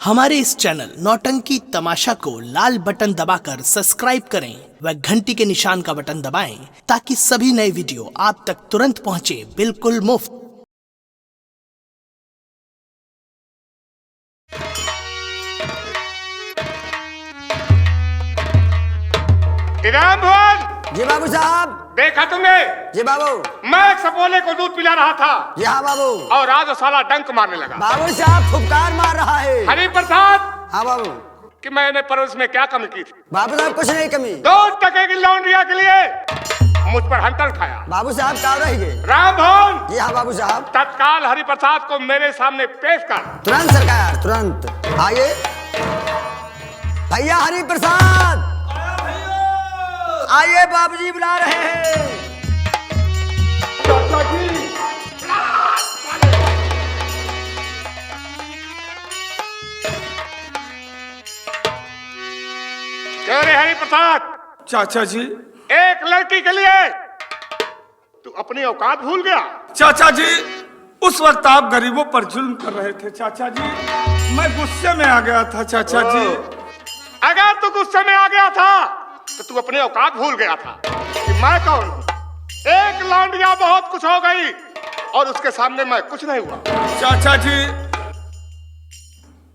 हमारे इस चैनल नौटंकी तमाशा को लाल बटन दबाकर सब्सक्राइब करें व घंटी के निशान का बटन दबाएं ताकि सभी नए वीडियो आप तक तुरंत पहुंचे बिल्कुल मुफ्त। इनाम भोज। जी बाबू साहब। देखा तुमने? जी बाबू। मैं एक सपोले को दूध पिला रहा था। जी हाँ बाबू। और आज वो साला डंक मारने लगा। बाबू साहब फुफकार मार रहा है। हरि प्रसाद। हाँ बाबू। कि मैंने परवरिश में क्या कमी की थी? बाबू साहब कुछ नहीं कमी। 2 टके की लौंडिया के लिए मुझ पर हंटर उठाया। बाबू साहब कहाँ रह गए? राम भवन। जी हाँ बाबू साहब। तत्काल हरि प्रसाद को मेरे सामने पेश कर। तुरंत सरकार तुरंत आइए। भैया हरि प्रसाद आइए, बाबूजी बुला रहे हैं। चाचा जी। कह रहे हरि प्रसाद। चाचा जी। एक लड़की के लिए तू अपनी औकात भूल गया। चाचा जी, उस वक्त आप गरीबों पर जुल्म कर रहे थे चाचा जी, मैं गुस्से में आ गया था चाचा जी। अगर तू गुस्से में आ गया था तो तू अपनी औकात भूल गया था कि मैं कौन हूं। एक लौंडिया बहुत कुछ हो गई और उसके सामने मैं कुछ नहीं हुआ। चाचा जी,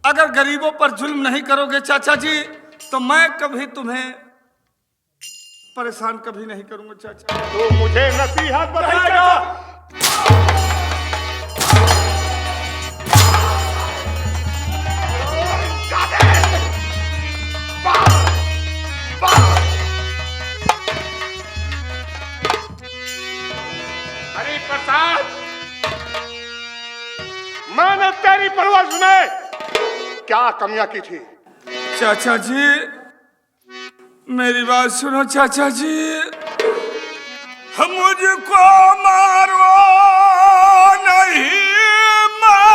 अगर गरीबों पर जुल्म नहीं करोगे चाचा जी तो मैं कभी तुम्हें परेशान कभी नहीं करूंगा चाचा। तू मुझे नसीहत बताएगा। हरि प्रसाद, मैंने तेरी परवरिश में क्या कमियां की थी? चाचा जी मेरी बात सुनो चाचा जी, मुझको मारो नहीं, मैं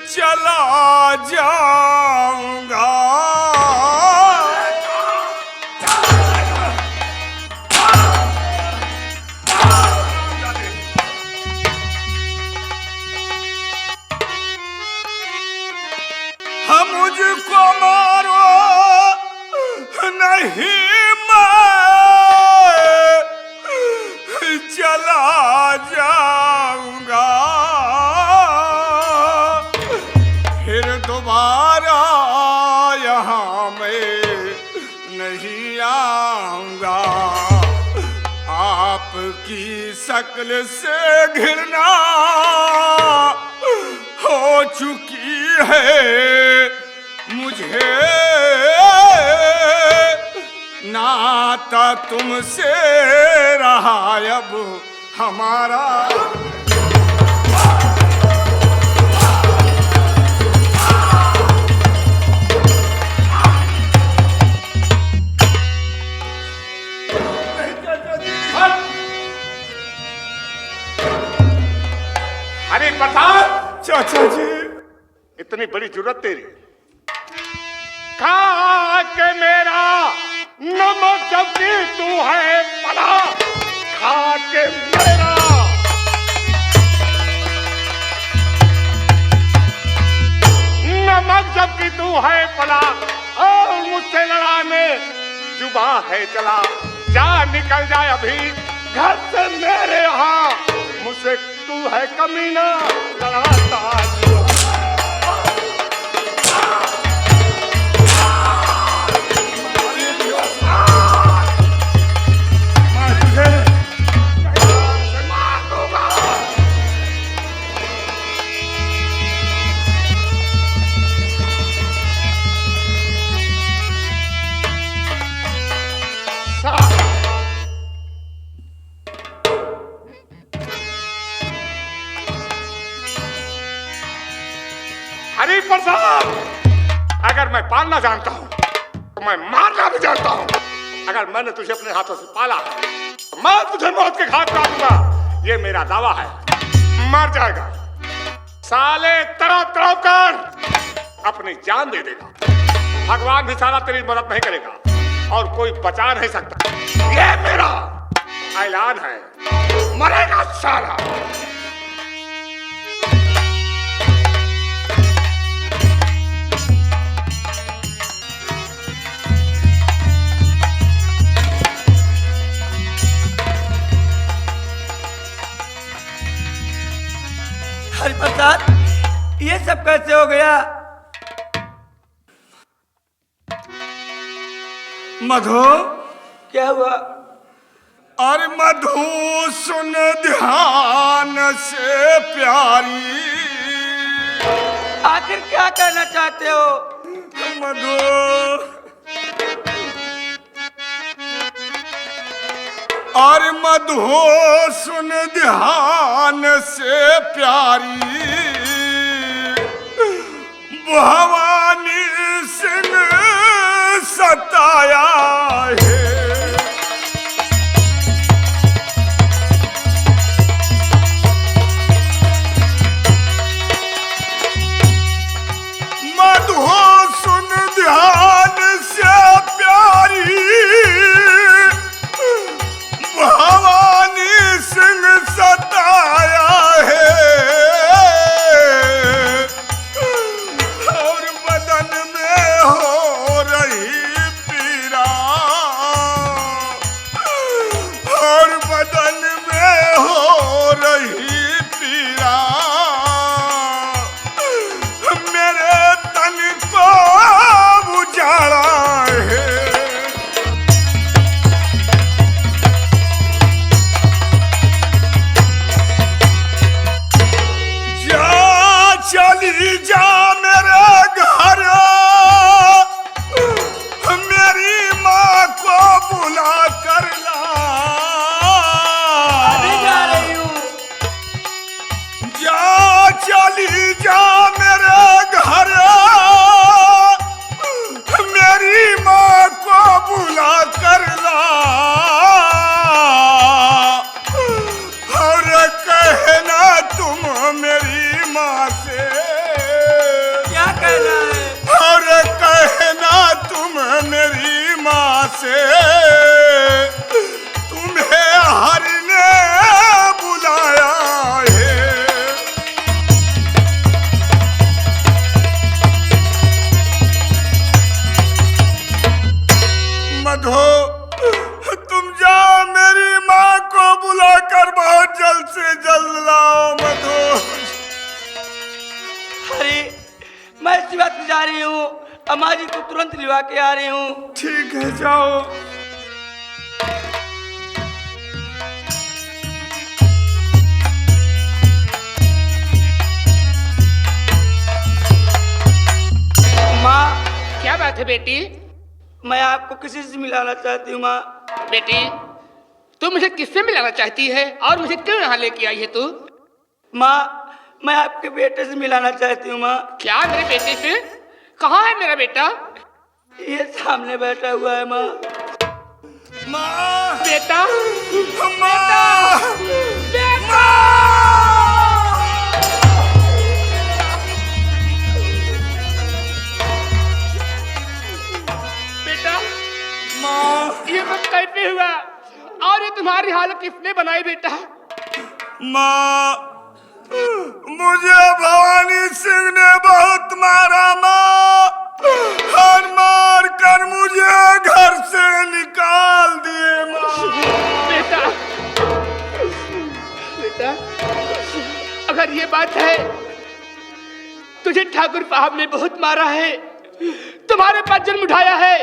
चला जाऊंगा। मुझको मारो नहीं, मैं चला जाऊंगा, फिर दोबारा यहाँ मैं नहीं आऊंगा। आपकी शक्ल से घृणा हो चुकी है मुझे, नाता तुमसे रहा अब हमारा। हरि प्रसाद। चाचा जी, इतनी बड़ी जरूरत तेरी? खा के मेरा नमक जबकि तू है पला, खा के मेरा नमक जबकि तू है पला, और मुझसे लड़ाने जुबा है चला। जा निकल जाए अभी घर से मेरे यहाँ, मुझसे तू है कमीना लड़ाता। हरि प्रसाद, अगर मैं पालना जानता हूं तो मैं मारना भी जानता हूं। अगर मैंने तुझे अपने हाथों से पाला तो मैं तुझे मौत के घाट उतार दूंगा। ये मेरा दावा है। मर जाएगा साले, तड़प तड़प कर अपनी जान दे देगा। भगवान भी साला तेरी मदद नहीं करेगा और कोई बचा नहीं सकता। ये मेरा ऐलान है, मरेगा साला। हरिप्रसाद, ये सब कैसे हो गया? मधु, क्या हुआ? अरे मधु सुन ध्यान से प्यारी, आखिर क्या कहना चाहते हो? मधु अरे मधु सुन ध्यान से प्यारी, भवानी सिंह सताया है। मधु सुन ध्यान से प्यारी, भवानी सिंह सताया है। और बदन में हो रही पीड़ा, और बदन में हो रही पीड़ा, मेरे तन को उजाड़ा है। चली जा मेरे घर, मेरी माँ को बुला कर ला। अभी जा रही हूँ। जा चली जा मेरे घर, मेरी माँ को बुला कर ला। और कहना तुम मेरी माँ से, क्या कहना है? और कहना तुम मेरी माँ से, तुम्हें हरि ने बुलाया है। मधु तुम जाओ, मेरी माँ को बुलाकर बहुत जल्द से जल्द लाओ। मधु अरे मैं इसी बात जा रही हूँ, अम्मा जी को तुरंत लिवा के आ रही हूँ। ठीक है, जाओ। माँ, क्या बात है बेटी? मैं आपको किसी से मिलाना चाहती हूँ। माँ, बेटी, तू मुझे किससे मिलाना चाहती है और मुझे क्यों यहाँ लेके आई है तू? माँ, मैं आपके बेटे से मिलाना चाहती हूँ। माँ, क्या मेरे बेटे से? कहाँ है मेरा बेटा? ये सामने बैठा हुआ है। माँ, माँ, बेटा, माँ, बेटा, बेटा, माँ, ये सब कैसे हुआ और ये तुम्हारी हालत किसने बनाई बेटा? माँ, मुझे भवानी सिंह ने बहुत मारा माँ, और मार कर मुझे घर से निकाल दिए माँ। बेटा, बेटा, अगर ये बात है, तुझे ठाकुर साहब ने बहुत मारा है, तुम्हारे पास जन्म उठाया है,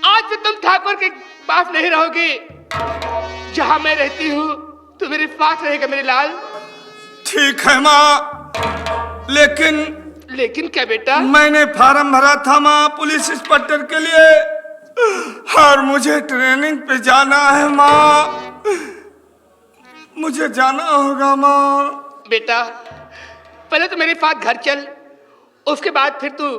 आज से तुम ठाकुर के पास नहीं रहोगे। जहां मैं रहती हूँ तू मेरे पास रहेगा मेरे लाल। ठीक है माँ, लेकिन क्या बेटा? मैंने फार्म भरा था माँ पुलिस इंस्पेक्टर के लिए, और मुझे ट्रेनिंग पे जाना है माँ, मुझे जाना होगा माँ। बेटा, पहले तो मेरे साथ घर चल, उसके बाद फिर तू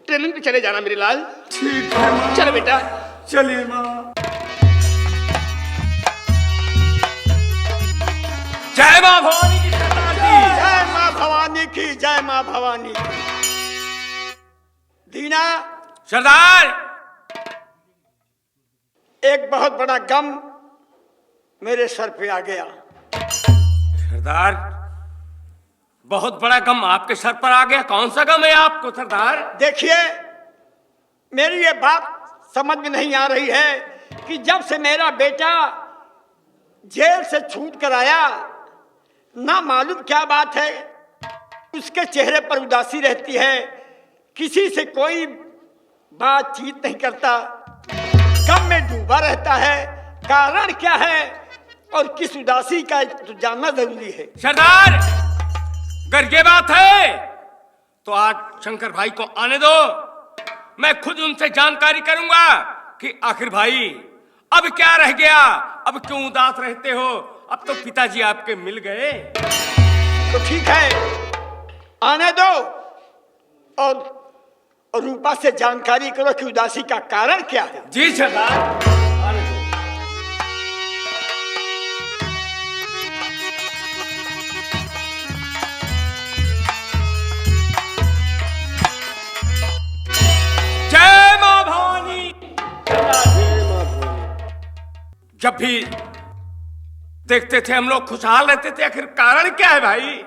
ट्रेनिंग पे चले जाना मेरे लाल। ठीक है माँ, चलो बेटा। चलिए माँ। जय माँ भवानी की जय माँ भवानी की, जय माँ भवानी की। दीना, सरदार, एक बहुत बड़ा गम मेरे सर पे आ गया। सरदार, बहुत बड़ा गम आपके सर पर आ गया। कौन सा गम है आपको सरदार? देखिए, मेरी ये बात समझ में नहीं आ रही है कि जब से मेरा बेटा जेल से छूट कर आया, ना मालूम क्या बात है, उसके चेहरे पर उदासी रहती है, किसी से कोई बातचीत नहीं करता, गम में डूबा रहता है। कारण क्या है और किस उदासी का तो जानना जरूरी है। सरदार, अगर ये बात है तो आज शंकर भाई को आने दो, मैं खुद उनसे जानकारी करूंगा कि आखिर भाई अब क्या रह गया, अब क्यों उदास रहते हो, अब तो पिताजी आपके मिल गए। तो ठीक है, आने दो और रूपा से जानकारी करो कि उदासी का कारण क्या है। जी सरदार, आने दो। जय मां भवानी। जब भी देखते थे हम लोग खुशहाल रहते थे, आखिर कारण क्या है भाई?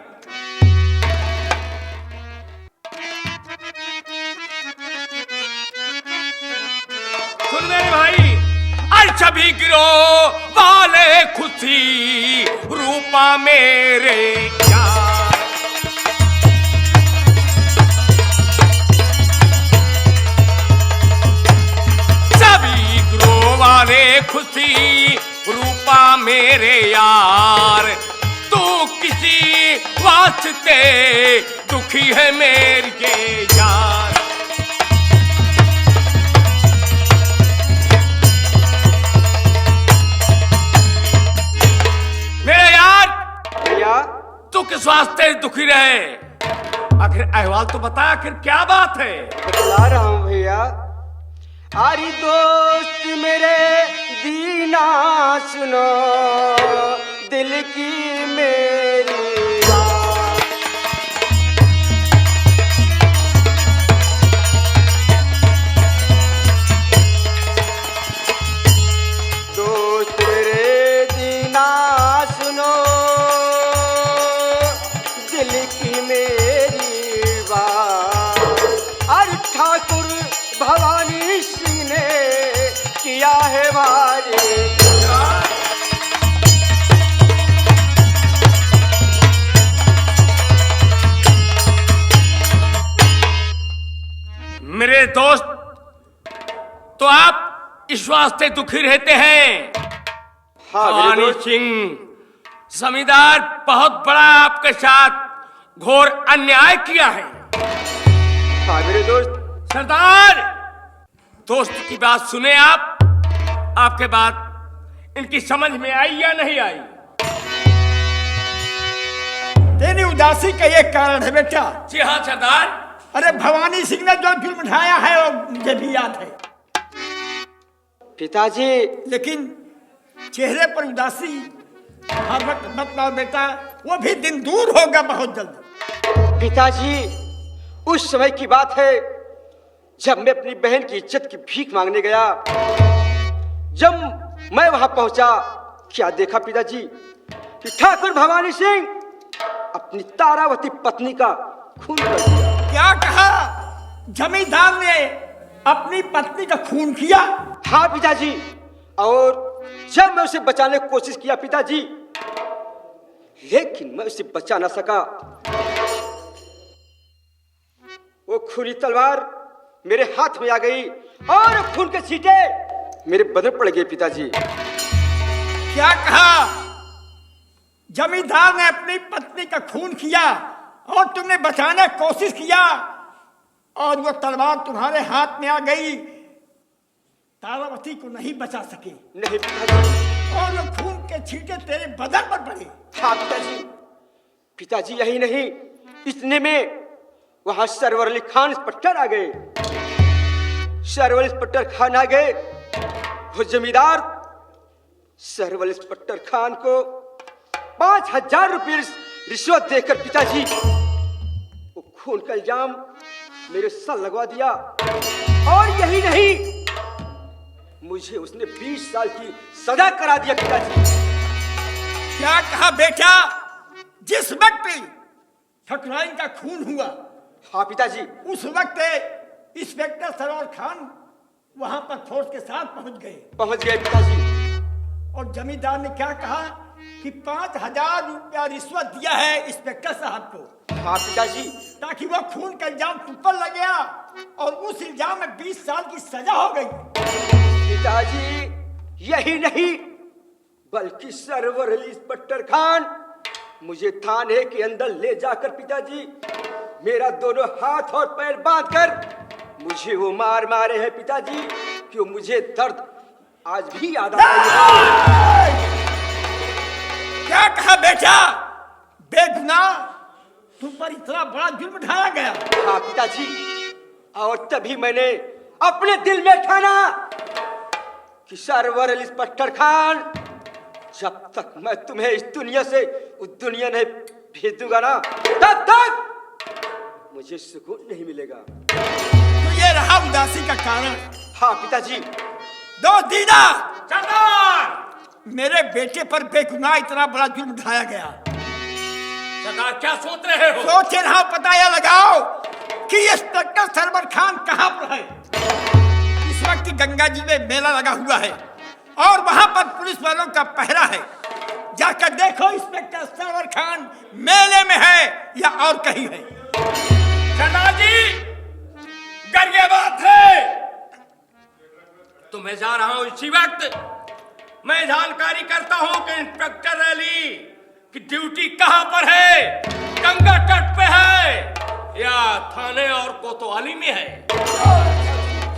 सुन मेरे भाई, और सभी गिरोह वाले खुशी रूपा मेरे यार। सभी गिरोह वाले खुशी रूपा मेरे यार, तू किसी वास्ते दुखी है मेरे यार। मेरे यार, भैया तू किस वास्ते दुखी रहे? आखिर अहवाल तो बता, आखिर क्या बात है? बतला रहा हूँ भैया। अरे दोस्त मेरे दीना सुनो, दिल की मेरी बात। दोस्त मेरे दीना सुनो, दिल की मेरी बात। अरे ठाकुर भवानी सिंह ने किया है वारे। मेरे दोस्त, तो आप इस वास्ते दुखी रहते हैं? भवानी सिंह जमींदार बहुत बड़ा आपके साथ घोर अन्याय किया है। हाँ मेरे दोस्त। सरदार, दोस्त की बात सुने आप, आपके बात इनकी समझ में आई या नहीं आई? तेरी उदासी का ये कारण है बेटा। जी हाँ सरदार। अरे भवानी सिंह ने जो जुल्म उठाया है वो मुझे भी याद है पिताजी, लेकिन चेहरे पर उदासी हर वक्त मत लाओ बेटा, वो भी दिन दूर होगा बहुत जल्द। पिताजी, उस समय की बात है जब मैं अपनी बहन की इज्जत की भीख मांगने गया। जब मैं वहां पहुंचा, क्या देखा पिताजी कि ठाकुर भवानी सिंह अपनी तारावती पत्नी का खून कर दिया। क्या कहा? जमींदार ने अपनी पत्नी का खून किया? हाँ पिताजी। और जब मैं उसे बचाने की कोशिश किया पिताजी, लेकिन मैं उसे बचा ना सका। वो खुली तलवार मेरे हाथ में आ गई और खून के छींटे मेरे बदन पड़ गए पिताजी। क्या कहा? जमींदार ने अपनी पत्नी का खून किया और तुमने बचाने की कोशिश किया और वो तलवार तुम्हारे हाथ में आ गई, तारावती को नहीं बचा सके। नहीं पिताजी। और वो खून के छींटे तेरे बदन पर पड़े। हाँ पिताजी। पिताजी यही नहीं, इतने में वहां सरवर अली खान इंस्पेक्टर आ गए। सरवर इंस्पेक्टर खान आ गए। वो जमींदार सरवर इंस्पेक्टर खान को 5,000 रुपये रिश्वत देकर पिताजी वो खून का इल्जाम मेरे सर लगवा दिया। और यही नहीं, मुझे उसने 20 साल की सजा करा दिया पिताजी। क्या कहा बेटा? जिस वक्त ठकुराइन का खून हुआ, हाँ पिताजी, उस वक्त इंस्पेक्टर सरवर खान वहां पर फोर्स के साथ पहुंच गए पिताजी। और जमींदार ने क्या कहा कि 5,000 रुपया रिश्वत दिया है इंस्पेक्टर साहब को। हाँ पिताजी। ताकि वो खून का इल्जाम तुम पर लग गया और उस इल्जाम में 20 साल की सजा हो गई। पिताजी यही नहीं बल्कि सरवर इंस्पेक्टर खान मुझे थाने के अंदर ले जाकर पिताजी मेरा दोनों हाथ और पैर बांधकर मुझे वो मार मारे हैं पिताजी कि मुझे दर्द आज भी याद आ रही है। क्या कहा बेटा? बेगुनाह तुम पर इतना बड़ा जुर्म ढाया गया। हाँ पिताजी, और तभी मैंने अपने दिल में ठाना कि सरवर इंस्पेक्टर खान जब तक मैं तुम्हें इस दुनिया से उस दुनिया नहीं भेज दूंगा ना तब तक मुझे सुकून नहीं मिलेगा। तो ये रहा उदासी का कारण। हाँ पिताजी। दो दीदा सरदार! मेरे बेटे पर बेगुनाह इतना बड़ा जुर्म ढाया गया। सरदार क्या सोच रहे हो? सोच रहा पता यह लगाओ कि इंस्पेक्टर सरवर खान कहाँ पर है। इस वक्त गंगा जी में मेला लगा हुआ है और वहां पर पुलिस वालों का पहरा है। जाकर देखो इंस्पेक्टर सरवर खान मेले में है या और कहीं है। सरदार जी, अगर ये बात है तो मैं जा रहा हूं इसी वक्त। मैं जानकारी करता हूं कि इंस्पेक्टर अली की ड्यूटी कहां पर है, गंगा तट पे है या थाने और कोतवाली में है।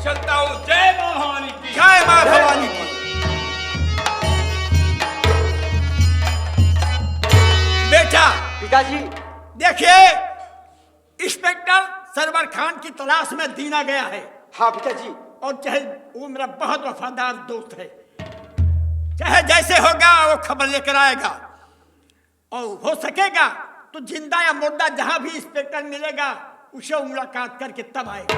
चलता हूं। जय मां भवानी की। जय मां भवानी की। बेटा पिताजी देखिए इंस्पेक्टर सरवर खान की तलाश में दीना गया है। हाँ पिताजी। और चाहे वो मेरा बहुत वफादार दोस्त है, चाहे जैसे होगा वो खबर लेकर आएगा और हो सकेगा तो जिंदा या मुर्दा जहां भी इंस्पेक्टर मिलेगा उसे मुलाकात करके तब आएगा।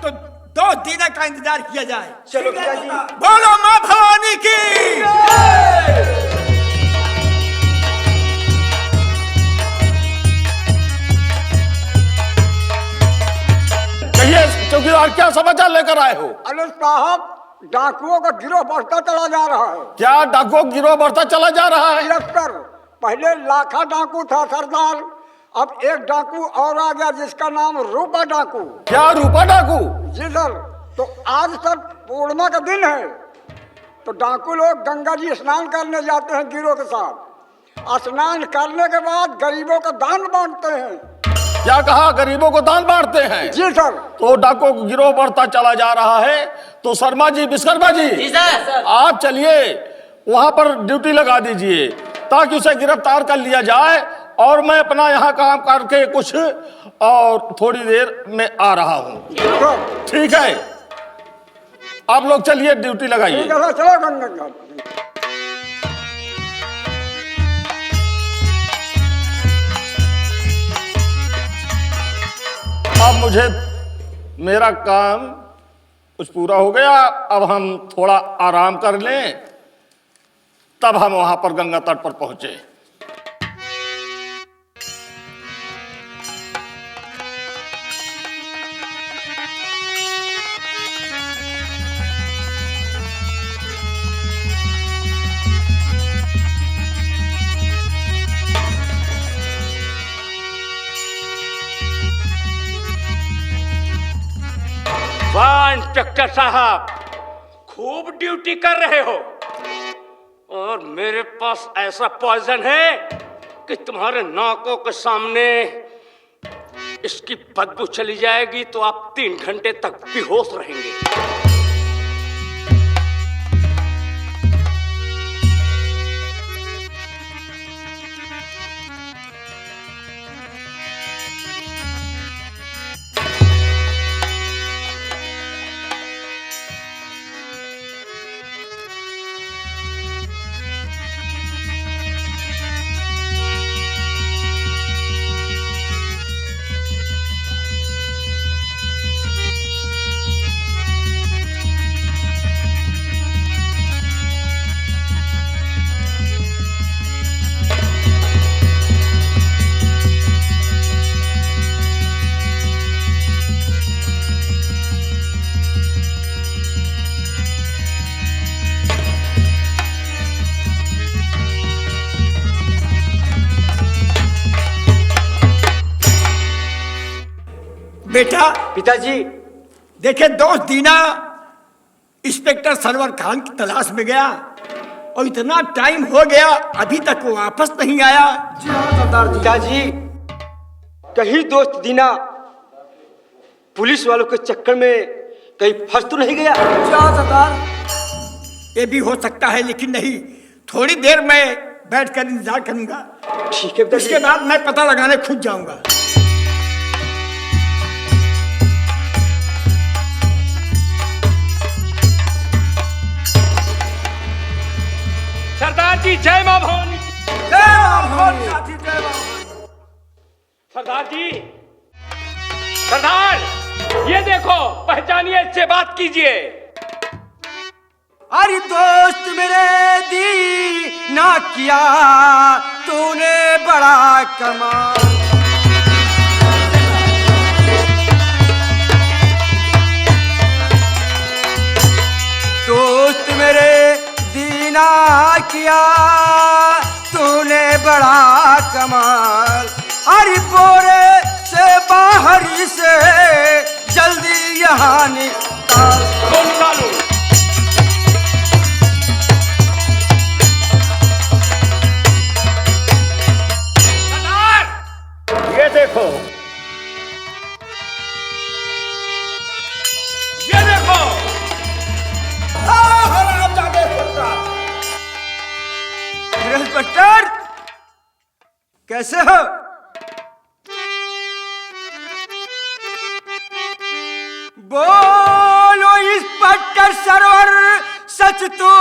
तो 2 दिन का इंतजार किया जाए। चलो पिताजी। बोलो मां भवानी की। चौकीदार क्या समाचार लेकर आए हो? अरे साहब डाकुओं का गिरोह बढ़ता चला जा रहा है। क्या डाकुओं का गिरोह बढ़ता चला जा रहा है? इंस्पेक्टर पहले लाखा डाकू था सरदार, अब एक डाकू और आ गया जिसका नाम रूपा डाकू। क्या रूपा डाकू? जी सर। तो आज सर पूर्णिमा का दिन है तो डाकू लोग गंगा जी स्नान करने जाते हैं गिरोह के साथ। स्नान करने के बाद गरीबों का दान बांटते हैं। क्या कहा? गरीबों को दान बांटते हैं? जी सर। तो डाकुओं का गिरोह बढ़ता चला जा रहा है तो शर्मा जी, विश्वकर्मा जी, सर। आप चलिए वहां पर ड्यूटी लगा दीजिए ताकि उसे गिरफ्तार कर लिया जाए और मैं अपना यहाँ काम करके कुछ और थोड़ी देर में आ रहा हूँ। ठीक है, आप लोग चलिए ड्यूटी लगाइए। चलो गंगा। अब मुझे मेरा काम कुछ पूरा हो गया, अब हम थोड़ा आराम कर लें, तब हम वहां पर गंगा तट पर पहुंचे। वाह इंस्पेक्टर साहब, खूब ड्यूटी कर रहे हो और मेरे पास ऐसा पॉइजन है कि तुम्हारे नाकों के सामने इसकी बदबू चली जाएगी तो आप 3 घंटे तक बेहोश रहेंगे। बेटा पिताजी। देखे दोस्त दीना इंस्पेक्टर सरवर खान की तलाश में गया और इतना टाइम हो गया अभी तक वो वापस नहीं आया। पिताजी, कहीं दोस्त दीना पुलिस वालों के चक्कर में कहीं फंस तो नहीं गया? ये भी हो सकता है, लेकिन नहीं, थोड़ी देर में बैठकर इंतजार करूंगा। ठीक है पिताजी। उसके बाद मैं पता लगाने खुद जाऊंगा। सरदार जी जय मां भवानी। जय मां भवानी साथी, जय मां भवानी। सरदार जी, सरदार ये देखो, पहचानिए, इससे बात कीजिए। अरे दोस्त मेरे दी ना किया तूने बड़ा कमाल। दोस्त मेरे दीना किया तूने बड़ा कमाल। अरे बोरे से बाहर से जल्दी यहाँ निकाल। निकालो। ये देखो, ये देखो। इंस्पेक्टर कैसे हो? बोलो इंस्पेक्टर सरवर, सच तो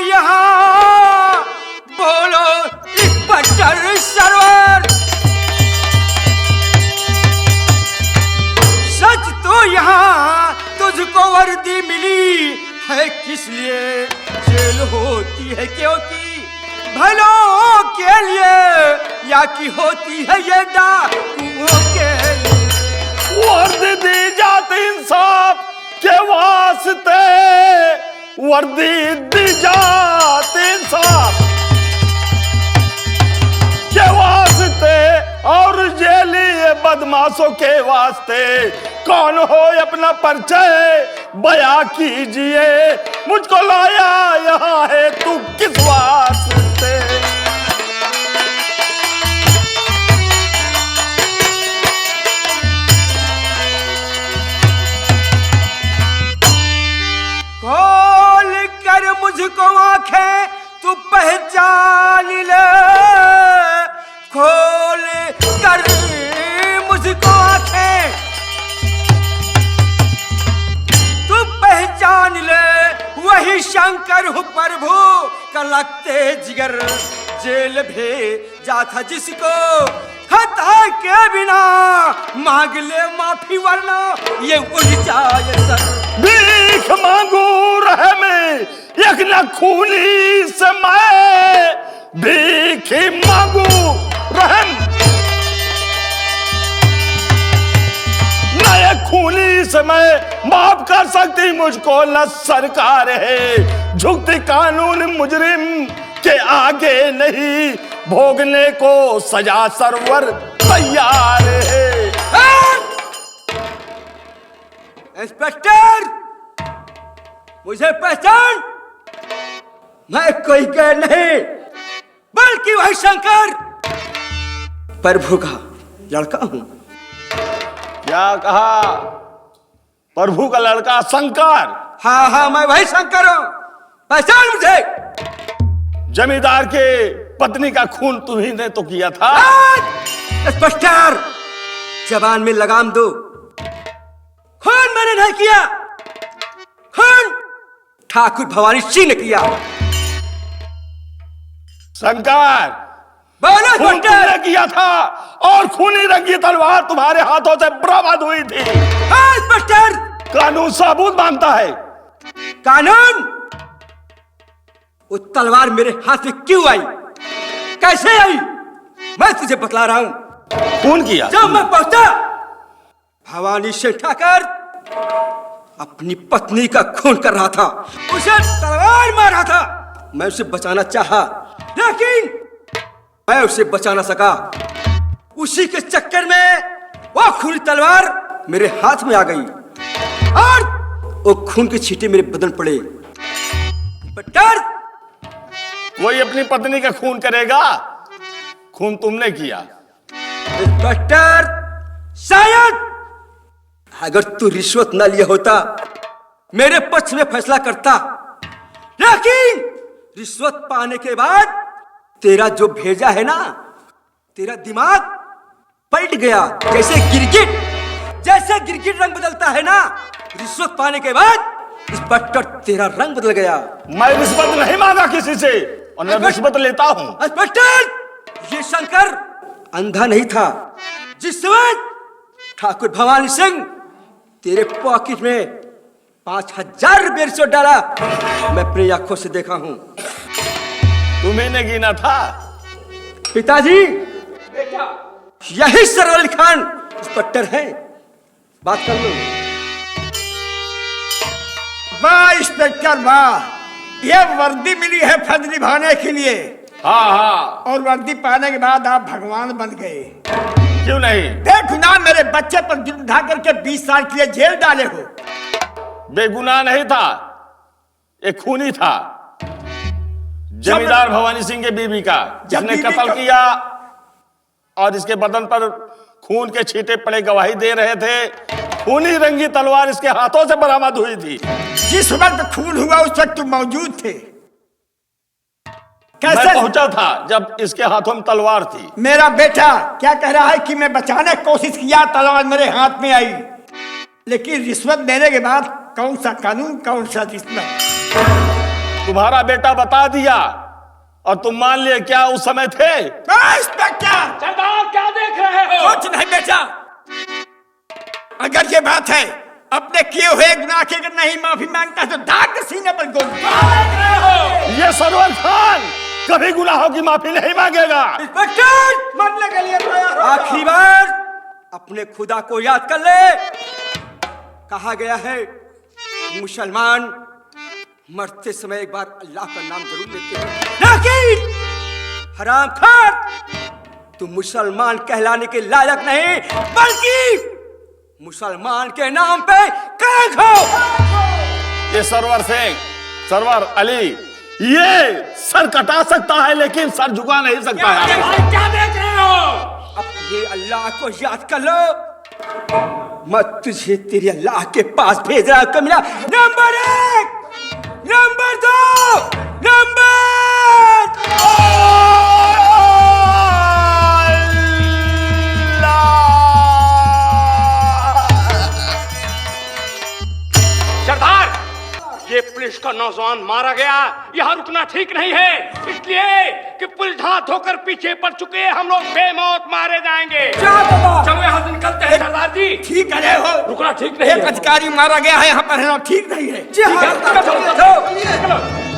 यहाँ बोलो इंस्पेक्टर सरवर। सच तो यहाँ तुझको वर्दी मिली है किस लिए? जेल होती है क्योंकि भलों के लिए या कि होती है ये डाकुओं के लिए? वर्दी दी जाती इंसाफ के वास्ते, वर्दी दी जाती इंसाफ के वास्ते और जेली बदमाशों के वास्ते। कौन हो अपना परिचय बयां कीजिए, मुझको लाया यहाँ है तू किस वास्ते? खोल कर मुझको आंखें तू पहचान ले। खोल कर मुझको आंखें तू पहचान ले। वही शंकर हूँ प्रभु का लगते जिगर। जेल भेजा था जिसको खता के बिना मांग ले माफी वरना ये उड़ जाए सर। भीख मांगू रहम एक न खूनी से मैं, भीख मांगू रहम न एक खूनी से मैं। माफ कर सकती मुझको न सरकार है, झुकती कानून मुजरिम के आगे नहीं, भोगने को सजा सरवर तैयार है। इंस्पेक्टर मुझे पहचान, मैं कोई गैर नहीं बल्कि वही शंकर प्रभु का लड़का हूं। क्या कहा? प्रभु का लड़का शंकर? हाँ हाँ, मैं वही शंकर हूं, पहचान मुझे। जमींदार के पत्नी का खून तुम्ही ने तो किया था। इंस्पेक्टर जबान में लगाम दो। खून मैंने नहीं किया, खून ठाकुर भवानी सिंह ने किया। शंकर बोलो खून तुमने किया था और खूनी रंगी तलवार तुम्हारे हाथों से बरामद हुई थी। हाँ इंस्पेक्टर, कानून सबूत मांगता है। कानून? वो तलवार मेरे हाथ में क्यों आई, कैसे आई, मैं तुझे बतला रहा हूं। खून किया? जब मैं पहुंचा भवानी सिंह ठाकर अपनी पत्नी का खून कर रहा था, उसे तलवार मार रहा था। मैं उसे बचाना चाहा लेकिन मैं उसे बचा ना सका। उसी के चक्कर में वो खूनी तलवार मेरे हाथ में आ गई और वो खून के छींटे मेरे बदन पड़े। इंस्पेक्टर, कोई अपनी पत्नी का खून करेगा? खून तुमने किया। इंस्पेक्टर, शायद अगर तू रिश्वत ना लिया होता मेरे पक्ष में फैसला करता, लेकिन रिश्वत पाने के बाद तेरा जो भेजा है ना, तेरा दिमाग पलट गया। जैसे गिरगिट रंग बदलता है ना, रिश्वत पाने के बाद इंस्पेक्टर तेरा रंग बदल गया। मैं रिश्वत नहीं मांगा किसी से और न रिश्वत लेता हूं। इंस्पेक्टर, ये शंकर अंधा नहीं था। जिस समय ठाकुर भवानी सिंह तेरे पॉकेट में 5000 रुपये रिश्वत डाला, मैं अपनी आंखों से देखा हूं। तुम्ही ने गिना था? पिताजी, यही सरवर अली खान इंस्पेक्टर है, बात कर लो। वाह इंस्पेक्टर वाह, ये वर्दी मिली है फर्ज निभाने के लिए। हाँ हाँ। और वर्दी पाने के बाद आप भगवान बन गए। क्यों नहीं? बेगुनाह मेरे बच्चे पर जुल्म ढा करके 20 साल के लिए जेल डाले हो। बेगुनाह नहीं था, एक खूनी था, जमींदार भवानी सिंह के बीवी का, जिसने कत्ल किया और इसके बदन पर खून के छींटे पड़े गवाही दे रहे थे। खूनी रंगी तलवार इसके हाथों से बरामद हुई थी। जिस वक्त खून हुआ उस वक्त तुम मौजूद थे। मैं कैसे पहुंचा था जब इसके हाथों में तलवार थी। मेरा बेटा क्या कह रहा है कि मैं बचाने की कोशिश किया, तलवार मेरे हाथ में आई, लेकिन रिश्वत देने के बाद कौन सा कानून, कौन सा रिश्वत? तुम्हारा बेटा बता दिया और तुम मान लिए। क्या उस समय थे? इंस्पेक्टर, सरदार क्या देख रहे हो? कुछ नहीं बेटा, अगर ये बात है अपने किए हुए गुनाह के अगर नहीं माफी मांगता तो दाग सीने पर गोली। ये सरवर खान कभी गुनाहों की माफी नहीं मांगेगा। इंस्पेक्टर, मरने के लिए तैयार हो। आखिरी बार अपने खुदा को याद कर ले। कहा गया है मुसलमान मरते समय एक बार अल्लाह का नाम जरूर लेते हैं, लेकिन हराम खान तुम मुसलमान कहलाने के लायक नहीं, बल्कि मुसलमान के नाम पे कलंक हो। ये सरवर सिंह, सरवर अली, ये सर कटा सकता है लेकिन सर झुका नहीं सकता है। क्या देख रहे हो? अपने अल्लाह को याद कर लो। मैं तुझे तेरे अल्लाह के पास भेज रहा हूं कमीना। नंबर 1, नंबर 2, नंबर सरदार, ये पुलिस का नौजवान मारा गया, यहाँ रुकना ठीक नहीं है, इसलिए कि पुलिस हाथ धोकर पीछे पड़ चुके हैं। हम लोग बेमौत मारे जाएंगे। चलो यहाँ से निकलते हैं सरदार जी। ठीक है हो, रुकना ठीक नहीं है। एक अधिकारी मारा गया है यहाँ पर, है ना? ठीक नहीं है। जी हाँ, चलो, चलो, चलो।